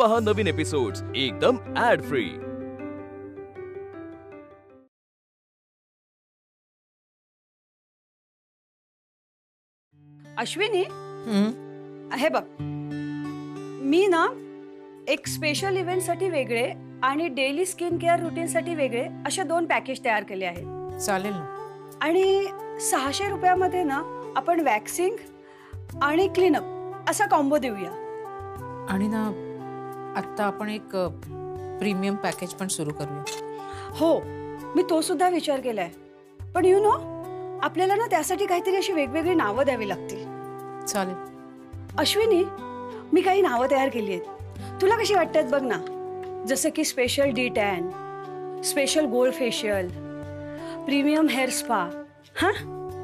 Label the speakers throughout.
Speaker 1: पहा नवीन एपिसोड्स एकदम add free.
Speaker 2: Ashwini, हे बघ, मी ना एक स्पेशल इव्हेंट साठी वेगळे आणि डेली स्किन केअर रुटीन साठी वेगळे असे 2 पॅकेज तयार केले आहेत।
Speaker 3: चालेल ना।
Speaker 2: आणि 600 रुपयामध्ये ना आपण वॅक्सिंग आणि क्लीनअप असा कॉम्बो देऊया।
Speaker 3: आणि ना आता आपण एक प्रीमियम पॅकेज पण सुरू करूया।
Speaker 2: हो, मी तो सुद्धा विचार केलाय, पण यू नो आपल्याला ना त्यासाठी काहीतरी अशी वेगवेगळी नावं द्यावी लागतील।
Speaker 3: चालेल।
Speaker 2: अश्विनी, मी काही नावं तयार केली आहेत, तुला कशी वाटतात बघ ना। जसं की special d tan, special gold facial, premium hair spa. हा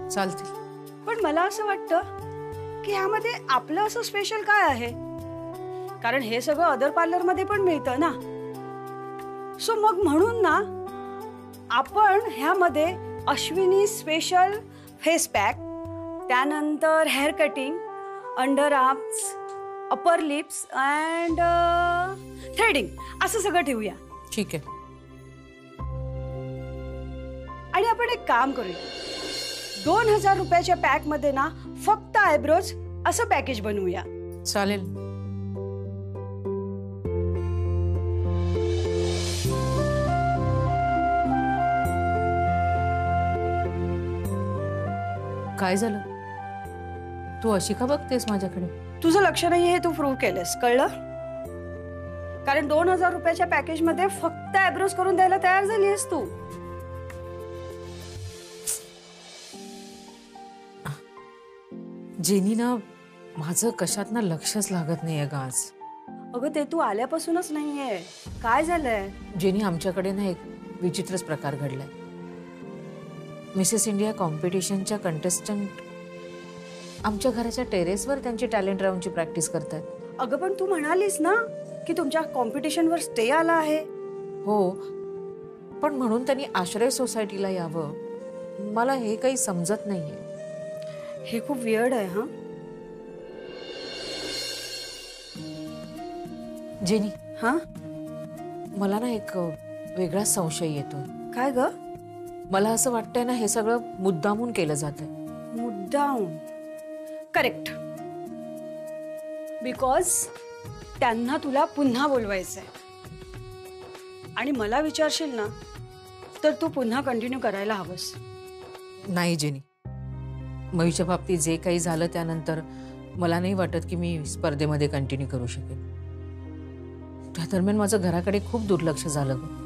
Speaker 3: चालतील।
Speaker 2: पण मला असं वाटतं की ह्यामध्ये आपलं असं स्पेशल काय आहे, कारण हे सगळं अदर पार्लर मध्ये पण मिळतं ना। सो मग म्हणून ना आपण ह्यामध्ये अश्विनी स्पेशल फेस पॅक, त्यानंतर hair cutting, under arms, upper lips and threading असं सगळं ठेवूया।
Speaker 3: ठीक आहे।
Speaker 2: आणि आपण एक काम करूया, 2000 रुपयाच्या पॅक मध्ये ना फक्त आयब्रोज असं पॅकेज बनवूया।
Speaker 3: चालेल। काय झालं? तू अशी का बघतेस माझ्याकडे?
Speaker 2: तुझं लक्ष नाहीये हे तू प्रूव्ह केलंस, कळलं? कारण 2000 रुपयाच्या पॅकेज मध्ये फक्त आयब्रोज करून द्यायला तयार झालीस तू।
Speaker 3: जेनी ना माझं कशात ना लक्षच लागत नाहीये ग आज।
Speaker 2: अगं ते तू आल्यापासूनच नाहीये, काय झालंय?
Speaker 3: जेनी, आमच्याकडे ना एक विचित्रच प्रकार घडलाय। मिसेस इंडिया कॉम्पिटिशनच्या कंटेस्टंट आमच्या घराच्या टेरेसवर त्यांची टॅलेंट राऊंडची प्रॅक्टिस करतात।
Speaker 2: अगं पण तू म्हणालीस ना की तुमच्या कॉम्पिटिशनवर स्टे आला आहे।
Speaker 3: हो, पण म्हणून त्यांनी आश्रय सोसायटीला यावं, मला हे काही समजत नाहीये।
Speaker 2: हे खूप वियर्ड आहे। हा
Speaker 3: जेनी,
Speaker 2: हा
Speaker 3: मला ना एक वेगळा संशय येतोय।
Speaker 2: काय ग?
Speaker 3: मला असं वाटतंय ना हे सगळं मुद्दामून केलं जातंय।
Speaker 2: मुद्दाम? करेक्ट, बिकॉज त्यांना तुला पुन्हा बोलवायचंय आणि मला विचारशील ना तर तू पुन्हा कंटिन्यू करायला हवंस।
Speaker 3: नाही जेनी, मयूच्या बाबतीत जे काही झालं त्यानंतर मला नाही वाटत की मी स्पर्धेमध्ये कंटिन्यू करू शकेन। त्या दरम्यान माझं घराकडे खूप दुर्लक्ष झालं ग।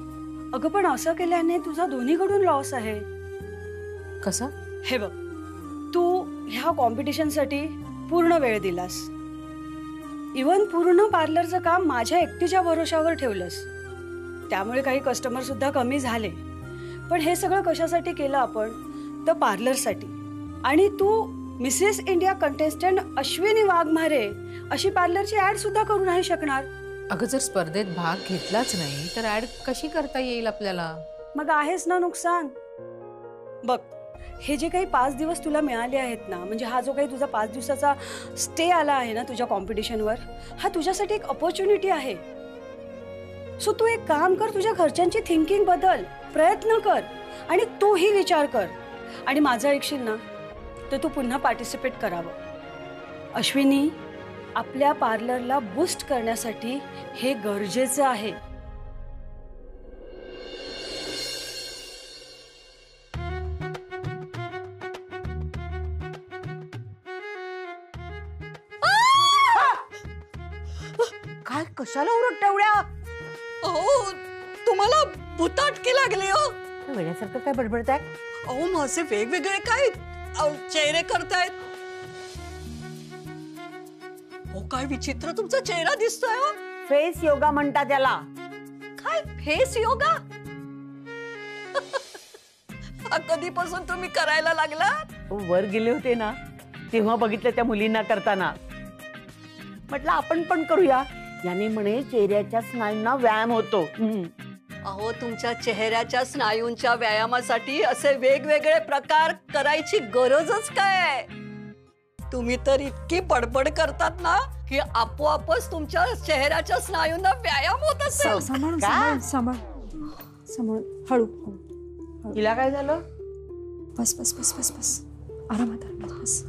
Speaker 2: अगं पण असं केल्याने तुझा दोन्हीकडून लॉस आहे।
Speaker 3: कसा?
Speaker 2: हे बघ, तू ह्या कॉम्पिटिशनसाठी पूर्ण वेळ दिलास, इवन पूर्ण पार्लरचं काम माझ्या एकटीच्या भरोशावर ठेवलंस, त्यामुळे काही कस्टमर सुद्धा कमी झाले। पण हे सगळं कशासाठी केलं आपण? तर पार्लरसाठी। आणि तू missus India contestant Ashwini Waghmare अशी पार्लरची ऍड सुद्धा करू नाही शकणार।
Speaker 3: अगं जर स्पर्धेत भाग घेतलाच नाही तर ऍड कशी करता येईल आपल्याला? मग
Speaker 2: आहेच ना नुकसान। बघ, हे जे काही 5 दिवस तुला मिळाले आहेत ना, म्हणजे हा जो काही तुझा 5 दिवसाचा स्टे आला आहे ना तुझ्या कॉम्पिटिशनवर, हा तुझ्यासाठी एक अपॉर्च्युनिटी आहे। सो तू एक काम कर, तुझ्या घरच्यांची थिंकिंग बदल, प्रयत्न कर आणि तूही विचार कर आणि माझं ऐकशील ना तर तू पुन्हा पार्टिसिपेट करावं। अश्विनी, आपल्या पार्लरला बूस्ट करण्यासाठी हे गरजेचं आहे।
Speaker 4: काय कशाला ओरडता एवढ्या?
Speaker 5: अहो, तुम्हाला भुताटकी लागली हो?
Speaker 4: वेड्यासारखं काय बडबडताय?
Speaker 5: अहो, माझे वेगवेगळे काय चेहरे करतायत। हो, काय विचित्र तुमचा चेहरा दिसतोय हो।
Speaker 4: फेस योगा म्हणतात त्याला।
Speaker 5: काय फेस योगा? कधीपासून तुम्ही करायला लागला?
Speaker 4: वर गेले होते ना तेव्हा बघितलं त्या मुलींना करताना, म्हटलं आपण पण करूया। याने म्हणे चेहऱ्याच्या स्नायूंना व्यायाम होतो।
Speaker 5: अहो, तुमच्या चेहऱ्याच्या स्नायूंच्या व्यायामासाठी असे वेगवेगळे प्रकार करायची गरजच काय? तुम्ही तर इतकी बडबड करतात ना की आपोआपच तुमच्या चेहऱ्याच्या स्नायूंना व्यायाम होत असेल.
Speaker 2: सांभाळून
Speaker 4: का?
Speaker 2: सांभाळून हळू.
Speaker 4: तिला काय झालं?
Speaker 2: बस बस बस बस बस आरामात बस.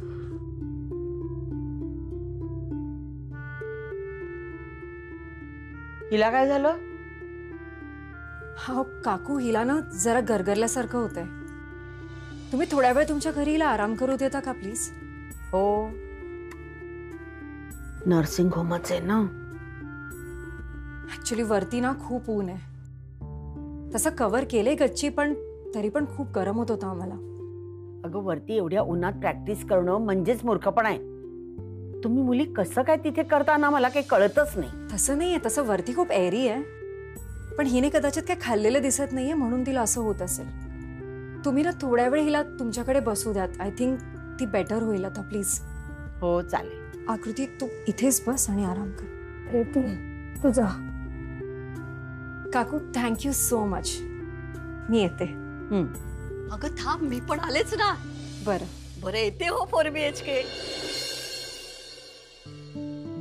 Speaker 4: तिला काय झालं?
Speaker 6: हा काकू, हिला ना जरा गरगरल्यासारखं होतंय. तुम्ही थोड्या वेळ तुमच्या घरी हिला आराम करू देता का प्लीज?
Speaker 4: हो, नर्सिंग होमच आहे ना.
Speaker 6: ऍक्च्युली वरती ना खूप ऊन आहे. तसं कव्हर केले गच्ची, पण तरी पण खूप गरम होत होता आम्हाला.
Speaker 4: अगं, वरती एवढ्या उन्हात प्रॅक्टिस करणं म्हणजेच मूर्खपणा आहे. तुम्ही मुली कसं काय तिथे करता ना, मला काही कळतच नाही.
Speaker 6: तसं नाहीये, तसं वरती खूप एअरी आहे. पण हिने कदाचित काय खाल्लेलं दिसत नाहीये म्हणून तिला असं होत असेल. तुम्ही ना थोड्या वेळ हिला तुमच्याकडे बसू द्यात. आय थिंक ती बेटर होईल आता. प्लीज.
Speaker 4: हो, चालेल.
Speaker 6: आकृती, तू इथेच बस आणि आराम कर.
Speaker 2: रेती तुझा.
Speaker 6: काकू, थँक्यू सो मच. मी येते.
Speaker 5: अगं थांब, मी पण आलेच ना.
Speaker 6: बरं
Speaker 5: येते हो 4 BHK.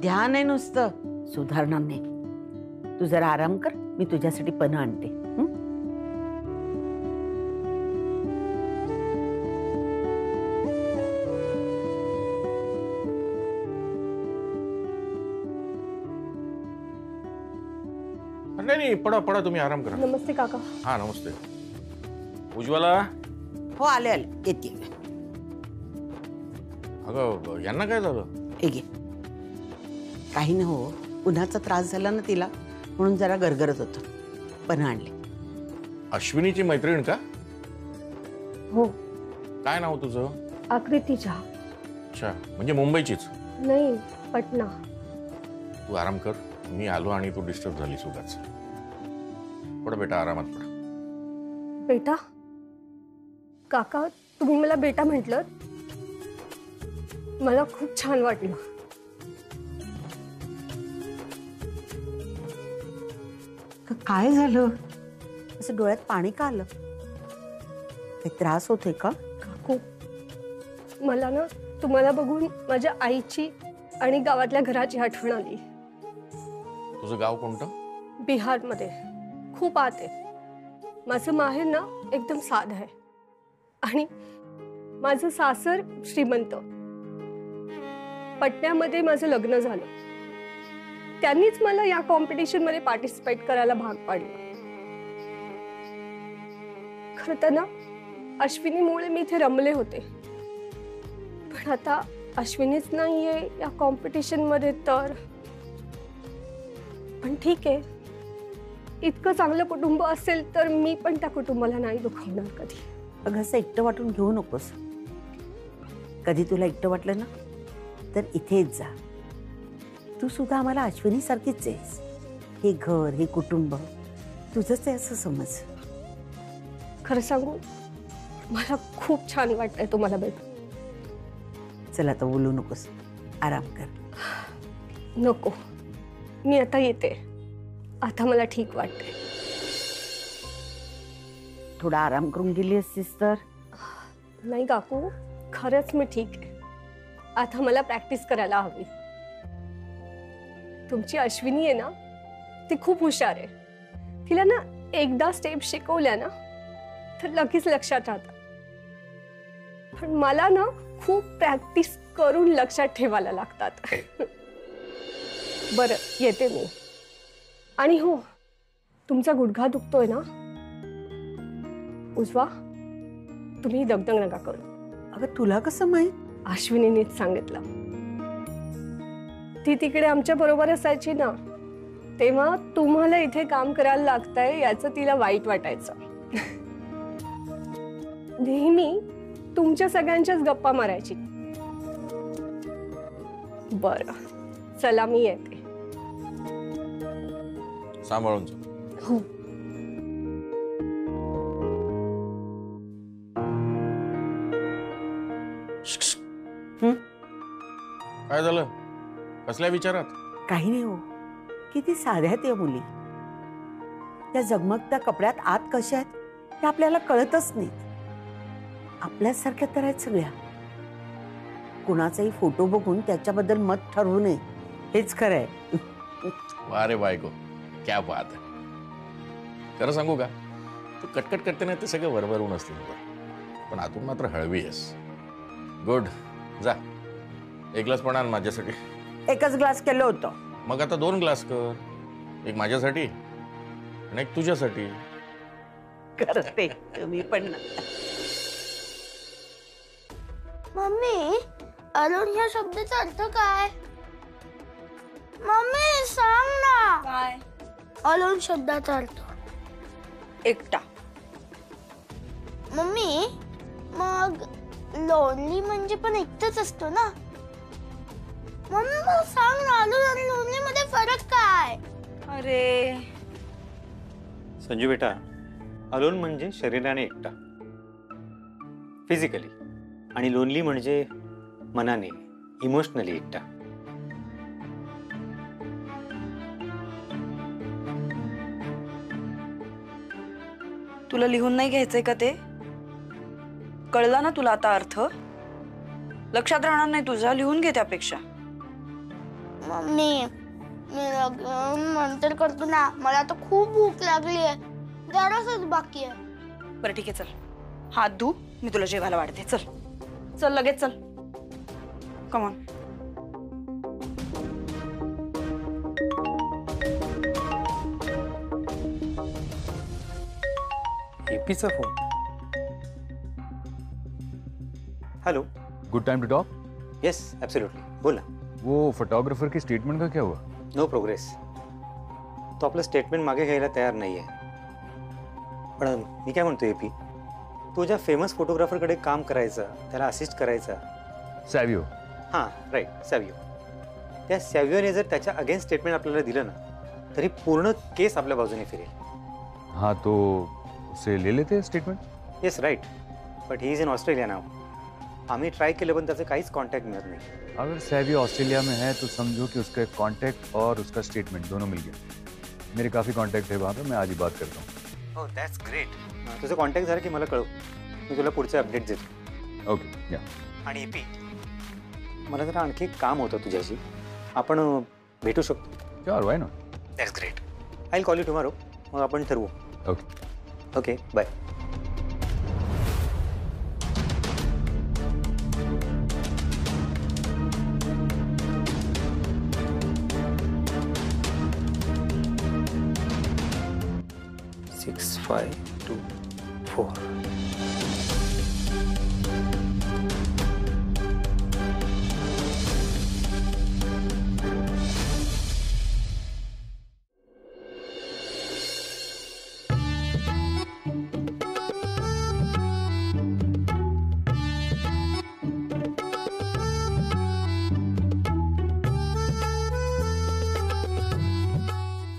Speaker 4: ध्यान आहे नुसतं, सुधारणार नाही. तू जरा आराम कर, मी तुझ्यासाठी पन्ह आणते.
Speaker 7: नाही, पडा पडा, तुम्ही आराम करा.
Speaker 2: नमस्ते काका.
Speaker 7: हा, नमस्ते. उज्ज्वला.
Speaker 4: हो, आले येते.
Speaker 7: अगं, यांना काय झालं?
Speaker 4: घे. काही नाही हो, उन्हाचा त्रास झाला ना तिला, म्हणून जरा गरगरत होतं. पन्ह आणले.
Speaker 7: अश्विनीची मैत्रीण का?
Speaker 2: हो.
Speaker 7: काय नाव तुझं?
Speaker 2: आकृती झा.
Speaker 7: अच्छा, म्हणजे मुंबईचीच?
Speaker 2: नाही, पटना.
Speaker 7: तू आराम कर, मी आलो आणि तू डिस्टर्ब झाली उगाच. पड बेटा, आरामात पड.
Speaker 2: बेटा? काका, तुम्ही मला बेटा म्हटलं, मला खूप छान वाटलं.
Speaker 4: काय झालं? असं डोळ्यात पाणी का आलं? काही त्रास होतोय का?
Speaker 2: काकू, मला ना तुम्हाला बघून माझ्या आईची आणि गावातल्या घराची आठवण आली.
Speaker 7: तुझं गाव कोणतं?
Speaker 2: बिहारमध्ये, खूप आत आहे. माझं माहेर ना एकदम साधं आहे आणि माझं सासर श्रीमंत. पटण्यामध्ये माझं लग्न झालं. त्यांनीच मला या कॉम्पिटिशन मध्ये पार्टिसिपेट करायला भाग पाडलं. खरं तर ना अश्विनीमुळे मी इथे रमले होते, पण आता अश्विनीच नाहीये या कॉम्पिटिशन मध्ये तर. पण ठीक आहे, इतकं चांगलं कुटुंब असेल तर मी पण त्या कुटुंबाला नाही दुखवणार कधी.
Speaker 4: अगं, असं एकटं वाटून घेऊ नकोस. कधी तुला एकटं वाटलं ना तर इथेच जा. तू सुद्धा आम्हाला अश्विनी सारखीच आहेस. हे घर, हे कुटुंब तुझंच आहे असं समज.
Speaker 2: खरं सांगू, मला खूप छान वाटतंय तुम्हाला भेटून.
Speaker 4: चल, आता बोलू नकोस, आराम कर.
Speaker 2: नको, मी आता येते. आता मला ठीक वाटते.
Speaker 4: थोडा आराम करून गेली असतीस तर.
Speaker 2: नाही काकू, खरंच मी ठीक आहे. आता मला प्रॅक्टिस करायला हवी. तुमची अश्विनी आहे ना, ती खूप हुशार आहे. तिला ना एकदा स्टेप शिकवल्या ना तर लगेच लक्षात राहतात. पण मला ना खूप प्रॅक्टिस करून लक्षात ठेवायला लागतात. बरं, येते मी. आणि हो, तुमचा गुडघा दुखतोय ना उजवा, तुम्ही दगदग नका करू.
Speaker 4: अगं, तुला कसं माहित?
Speaker 2: अश्विनीनेच सांगितलं. ती तिकडे आमच्या बरोबर असायची ना, तेव्हा तुम्हाला इथे काम करायला लागतंय याचं तिला वाईट वाटायचं. नेहमी तुमच्या सगळ्यांच्याच गप्पा मारायची. बरं, चला मी येते.
Speaker 7: सांभाळून जा.
Speaker 2: हो.
Speaker 7: काय झालं? कसल्या विचारात?
Speaker 4: काही नाही हो, किती साध्या त्या मुली. त्या झगमगत्या कपड्यात आत कशा आहेत हे आपल्याला कळतच नाही. आपल्यासारख्या तर आहेत सगळ्या. कुणाचाही फोटो बघून त्याच्याबद्दल मत ठरवू नये, हेच खरंय.
Speaker 7: अरे बायको, क्या बात आहे. खरं सांगू का, तू कटकट करते ना ते सगळं वरवरून असते, पण आतून मात्र हळवी आहेस. गुड. जा, एक ग्लास पण आण माझ्यासाठी.
Speaker 4: एकच ग्लास केलं होतं.
Speaker 7: मग आता 2 ग्लास कर, एक माझ्यासाठी आणि एक तुझ्यासाठी.
Speaker 4: करते तुम्ही पण ना.
Speaker 8: मम्मी, अलोन या शब्दाचा अर्थ काय? मम्मी सांग ना.
Speaker 2: काय?
Speaker 8: अलोन शब्दाचा अर्थ
Speaker 2: एकटा.
Speaker 8: मम्मी, मग लोनली म्हणजे पण एकटाच असतो ना? मम्मी मला सांग ना, अलोन आणि लोनली मध्ये फरक काय?
Speaker 2: अरे
Speaker 9: संजू बेटा, अलोन म्हणजे शरीराने एकटा, फिजिकली, आणि लोनली म्हणजे मनाने, इमोशनली एकटा.
Speaker 2: तुला लिहून नाही घ्यायचंय का ते? कळला ना तुला आता अर्थ? लक्षात राहणार नाही तुझा, लिहून घे त्यापेक्षा.
Speaker 8: मम्मी, मी नंतर करतो ना, मला आता खूप भूक लागली आहे, जरासच बाकी आहे.
Speaker 2: बरं ठीक आहे, चल हात धू, मी तुला जेवायला वाढते. चल चल लगेच चल, कम ऑन.
Speaker 9: एपीचा phone. Hello.
Speaker 10: Good time to talk.
Speaker 9: Yes, absolutely, बोल ना.
Speaker 10: वो फोटोग्राफर की स्टेटमेंट का क्या हुआ?
Speaker 9: No progress. तो आपलं स्टेटमेंट मागे घ्यायला तयार नाही आहे. पण मी काय म्हणतो एपी, तो ज्या फेमस फोटोग्राफरकडे काम करायचं, त्याला असिस्ट करायचा.
Speaker 10: सॅव्हियो.
Speaker 9: हां, राईट, सॅव्हियो. त्या सॅव्हियोने जर त्याच्या अगेन्स्ट स्टेटमेंट आपल्याला दिलं ना, तरी पूर्ण केस आपल्या बाजूने फिरेल.
Speaker 10: हाँ, तो उसे ले लेते statement.
Speaker 9: Yes, right, but he is in Australia now. आम्ही ट्राय केलं पण त्याचं काहीच कॉन्टॅक्ट मिळत नाही.
Speaker 10: अगर सैवियो ऑस्ट्रेलिया में है तो समझो कि उसका कॉन्टैक्ट और उसका स्टेटमेंट दोनों मिल गया. मेरे काफ़ी कॉन्टैक्ट है वहाँ पे, मैं आज ही बात करता हूँ.
Speaker 9: ओह, दॅट्स ग्रेट. तुझं कॉन्टॅक्ट झालं की मला कळव, मी तुला पुढचे अपडेट देतो.
Speaker 10: ओके, या.
Speaker 9: आणि एपी, मला जरा आणखी एक काम होतं तुझ्याशी, आपण भेटू शकतो?
Speaker 10: Sure, why not.
Speaker 9: That's great. I will call you tomorrow, मग आपण ठरवू.
Speaker 10: ओके.
Speaker 9: Okay, bye.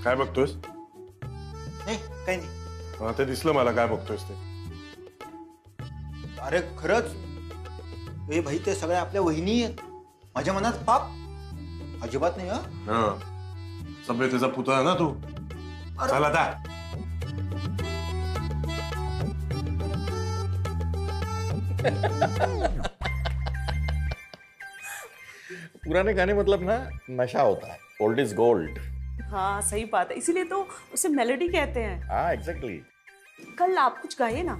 Speaker 11: काय बघतोयस?
Speaker 12: नाही, काही नाही.
Speaker 11: ते दिसलं मला, काय बघतोयस ते.
Speaker 12: अरे खरंच, ए भाई, ते सगळ्या आपल्या वहिनी आहेत. माझ्या मनात पाप अजिबात नाही.
Speaker 11: हा, सभ्यतेचा पुतळा आहे ना तू. चल आता.
Speaker 7: पुराने गाने मतलब ना नशा होता है, ओल्ड इज गोल्ड.
Speaker 2: हाँ सही बात है, इसीलिए तो उसे मेलोडी कहते हैं.
Speaker 7: हाँ एग्जैक्टली.
Speaker 2: कल आप कुछ गाइए ना.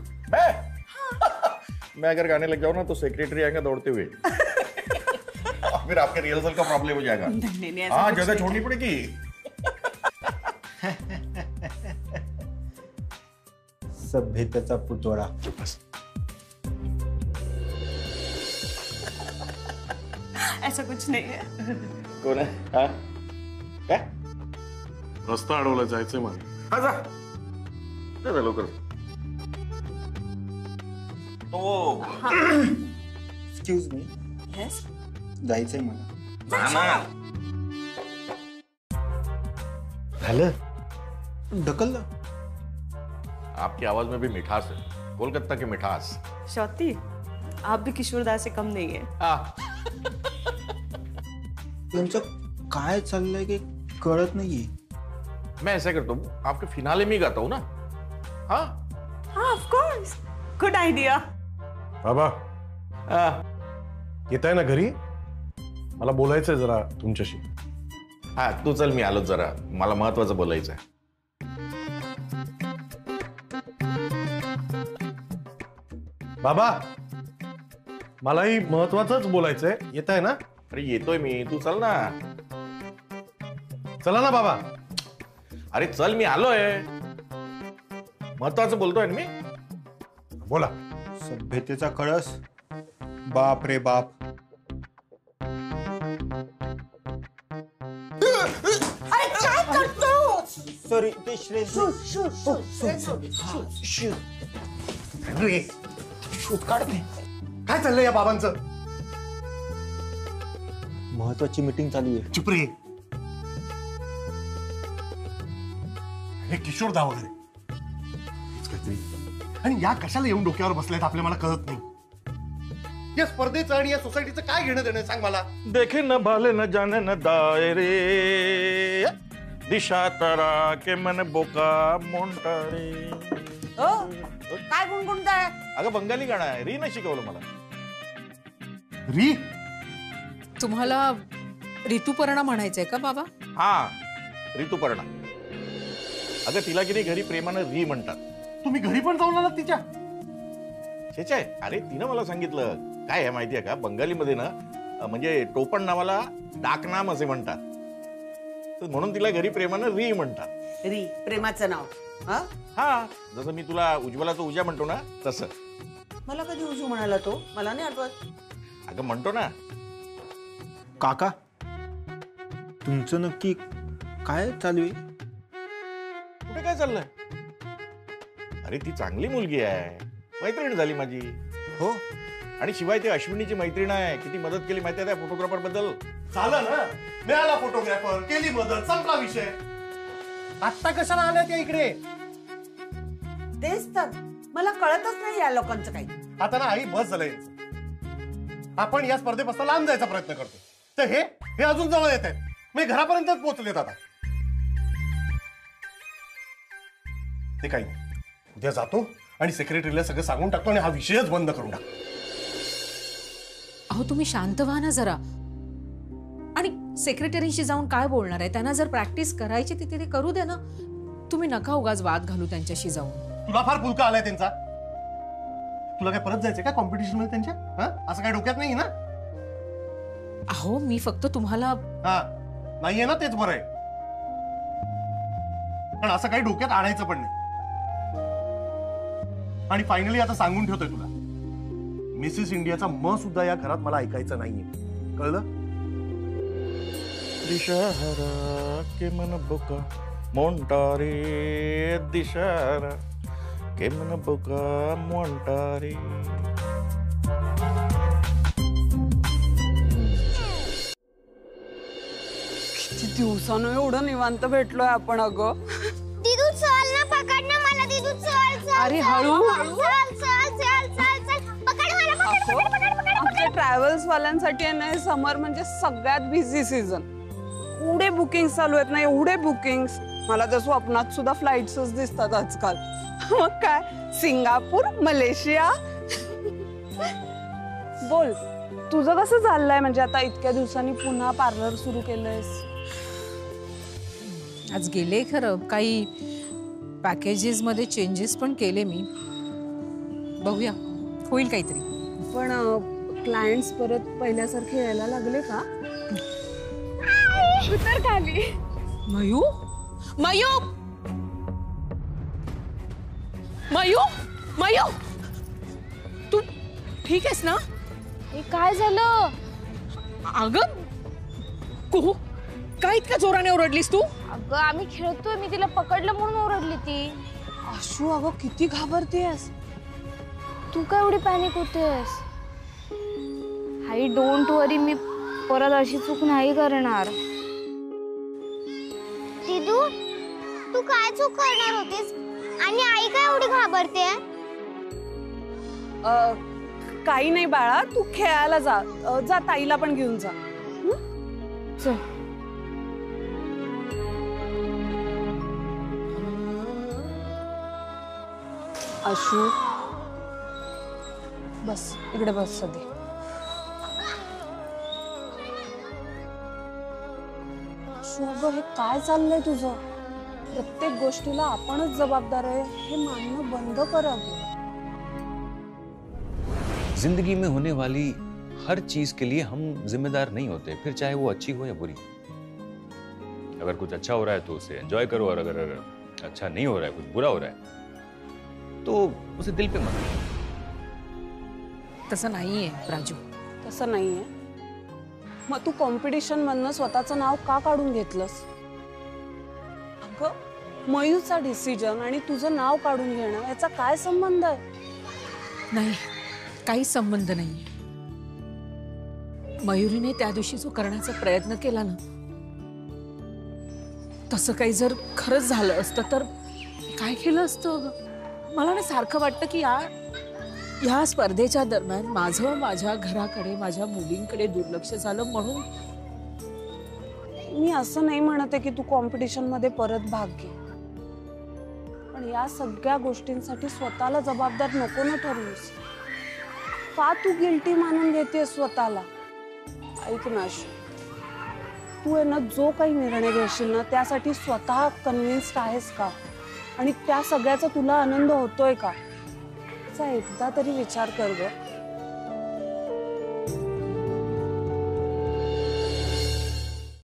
Speaker 7: मैं अगर गाने लग जाऊँ ना तो सेक्रेटरी आएगा दौड़ते हुए. फिर आपके रिहर्सल का प्रॉब्लम हो जाएगा.
Speaker 2: नहीं,
Speaker 7: हाँ, जगह छोड़नी पड़ेगी.
Speaker 12: सभ्यतेचा पुतळा.
Speaker 7: बस.
Speaker 2: ऐसा कुछ नहीं है.
Speaker 7: कौन है? हाँ? क्या?
Speaker 11: रस्ता अडवला, जायचंय मला.
Speaker 7: हाँ, जा लवकर. तो
Speaker 12: एक्सक्यूज मी.
Speaker 2: यस.
Speaker 12: जायचंय मला.
Speaker 7: झालं.
Speaker 12: ढकललं.
Speaker 7: आपकी आवाज में भी मिठास है, कोलकाता की मिठास.
Speaker 2: शौती, आप भी किशोरदास से कम नहीं है.
Speaker 12: त्यांचं काय चाललंय की कळत नाहीये.
Speaker 7: मैं ऐसा करता हूँ, आपके फिनाले में ही गाता हूँ ना. हाँ
Speaker 2: हाँ, ऑफ कोर्स, गुड आइडिया.
Speaker 11: बाबा, येताय ना घरी? मला बोलायचंय जरा तुमच्याशी.
Speaker 7: हा तू चल, मी आलो जरा, मला महत्वाचं बोलायचं आहे.
Speaker 11: बाबा मलाही महत्वाचंच बोलायचंय. येताय ना?
Speaker 7: अरे येतोय मी, तू चल ना.
Speaker 11: चला ना बाबा.
Speaker 7: अरे चल, मी आलोय, महत्वाचं बोलतोय ना मी.
Speaker 11: बोला.
Speaker 12: सभ्यतेचा कळस. बाप रे बाप. सॉरी ते
Speaker 11: शूट काढते. काय चाललंय या बाबांचं?
Speaker 12: महत्वाची मीटिंग चालू आहे.
Speaker 11: चुप रे. हे किशोरदा वगैरे काहीतरी. आणि या कशाला येऊन डोक्यावर बसल्यात आपल्या, मला कळत नाही. या स्पर्धेचं आणि या सोसायटीचं काय घेणं देणं सांग मला.
Speaker 7: देखे न भाले न जाने न दायरे, दिशा तारा के मन बोका मोंटारे.
Speaker 4: काय गुणगुणताय?
Speaker 7: अगं बंगाली गाणं आहे, रीनं शिकवलं मला.
Speaker 11: री?
Speaker 3: तुम्हाला ऋतुपर्णा म्हणायचंय का बाबा?
Speaker 7: हा, ऋतुपर्णा. अगं तिला किती घरी प्रेमानं री म्हणतात.
Speaker 11: तुम्ही घरी पण जाऊन आलात तिच्या?
Speaker 7: शेचाय, अरे तिनं मला सांगितलं. काय आहे माहितीये का, बंगालीमध्ये ना म्हणजे टोपण नावाला डाकनाम असे म्हणतात, तर म्हणून तिला घरी प्रेमानं री म्हणतात.
Speaker 4: री प्रेमाचं नाव?
Speaker 7: हा, जसं मी तुला उज्ज्वलाचं उजा म्हणतो ना तसं.
Speaker 4: मला कधी उजू म्हणाला तो? मला नाही आठवत.
Speaker 7: अगं म्हणतो ना.
Speaker 12: काका तुमचं नक्की काय चालू आहे?
Speaker 7: कुठे काय चाललंय? अरे ती चांगली मुलगी आहे, मैत्रीण झाली माझी.
Speaker 12: हो,
Speaker 11: आणि शिवाय ते अश्विनीची मैत्रीण आहे, किती मदत केली माहिती आहे त्या फोटोग्राफर बद्दल. झालं ना, मिळाला फोटोग्राफर, केली मदत, संपला विषय. आता कशाला आल्या त्या इकडे?
Speaker 4: तेच तर मला कळतच नाही या लोकांचं काही.
Speaker 11: आता ना आई बस झालंय. आपण या स्पर्धेपासून लांब जायचा प्रयत्न करतो, तर हे अजून जवळ येत आहेत. मी घरापर्यंतच पोहोचलेत आता. ते काही नाही, उद्या जातो आणि सेक्रेटरीला सगळं सांगून टाकतो आणि हा विषयच बंद करून टाकतो.
Speaker 3: अहो तुम्ही शांत व्हा ना जरा. आणि सेक्रेटरीशी जाऊन काय बोलणार आहे? त्यांना जर प्रॅक्टिस करायची तिथे ते करू दे ना. तुम्ही नका उगाच वाद घालू त्यांच्याशी जाऊन.
Speaker 11: तुला फार पुलका आलाय त्यांचा. तुला काय परत जायचंय का कॉम्पिटिशन मध्ये त्यांच्या? असं काय डोक्यात नाही ना?
Speaker 3: अहो मी फक्त तुम्हाला.
Speaker 11: हा नाहीये ना, तेच बरं आहे. पण असं काही डोक्यात आणायचं पण नाही. आणि फायनली आता सांगून ठेवतोय तुला, मिसेस इंडियाचा म सुद्धा या घरात मला ऐकायचं नाहीये, कळलं?
Speaker 7: दिशारा के मन बोका मोंटारे, दिशारा के मन बोका मोंटारे.
Speaker 2: किती दिवसानं एवढं निवांत भेटलोय आपण. अगं
Speaker 8: दीदू चल ना, पकड ना मला. दीदू चल चल.
Speaker 2: अरे हळू
Speaker 8: चल चल चल चल चल. पकड मला, पकड.
Speaker 2: आमच्या ट्रॅव्हल्स वाल्यांसाठी आहे ना, समर म्हणजे सगळ्यात बिझी सीझन. एवढे बुकिंग चालू आहेत ना, एवढे बुकिंग्स. मला तर स्वप्नात सुद्धा फ्लाईट्सच दिसतात आजकाल. मग काय, सिंगापूर, मलेशिया. बोल तुझं कसं चाललंय? म्हणजे आता इतक्या दिवसांनी पुन्हा पार्लर सुरू केलंयस.
Speaker 3: आज गेले खरं, काही पॅकेजेस मध्ये चेंजेस पण केले मी. बघूया होईल काहीतरी.
Speaker 2: पण क्लायंट्स परत पहिल्यासारखे यायला लागले का? उतर खाली.
Speaker 3: मयू, मयू, मयू, मयू, तू ठीक आहेस ना?
Speaker 8: काय झालं?
Speaker 3: अगं कुहू, काय इतक्या जोराने ओरडलीस तू?
Speaker 8: अगं आम्ही खेळतोय, मी तिला पकडलं म्हणून ओरडली ती.
Speaker 2: आशू अगं किती घाबरतेस
Speaker 8: तू. काय एवढी पॅनिक होतेस? आई डोंट वरी, मी परत अशी चूक नाही करणार. दीदू तू काय चूक करणार होतीस आणि आई काय एवढी घाबरते?
Speaker 2: काही नाही बाळा, तू खेळायला जा. जा ताईला पण घेऊन जा.
Speaker 8: चल.
Speaker 2: आशू बस इकडे बस सध्या.
Speaker 13: अगं हे काय चाललंय तुझं? प्रत्येक गोष्टीला आपणच जबाबदार आहे हे मानणं बंद कर अगं.
Speaker 10: जिंदगी में होने वाली हर चीज के लिए हम जिम्मेदार नहीं होते, फिर चाहे वो अच्छी हो या बुरी. अगर कुछ अच्छा हो रहा है तो उसे एंजॉय करो, और अगर अच्छा नहीं हो रहा है, कुछ बुरा हो रहा है, तो उसे दिल पे मत लो.
Speaker 3: तसं नाहीये राजू.
Speaker 13: तसं नाहीये. मग तू कॉम्पिटिशन मधनं स्वतःचं नाव का काढून घेतलंस? अगं मयूचा डिसिजन आणि तुझं नाव काढून घेणं याचा काय संबंध आहे?
Speaker 3: नाही, काहीच संबंध नाहीये. मयुरीने त्या दिवशी जो करण्याचा प्रयत्न केला ना, तसं काही जर खरंच झालं असतं तर काय केलं असतं? मला ना सारखं वाटतं की या स्पर्धेच्या दरम्यान माझ्या घराकडे, माझ्या मुलींकडे दुर्लक्ष झालं म्हणून.
Speaker 13: मी असं नाही म्हणत आहे की तू कॉम्पिटिशन मध्ये परत भाग घे, पण या सगळ्या गोष्टींसाठी स्वतःला जबाबदार नको ना ठरवूस. का तू गिल्टी मानून घेते स्वतःला? ऐक ना, तू आहे ना जो काही निर्णय घेशील ना त्यासाठी स्वतः कन्व्हिन्स्ड आहेस का? आणि त्या सगळ्याचा तुला आनंद होतोय का? एकदा तरी विचार कर ग.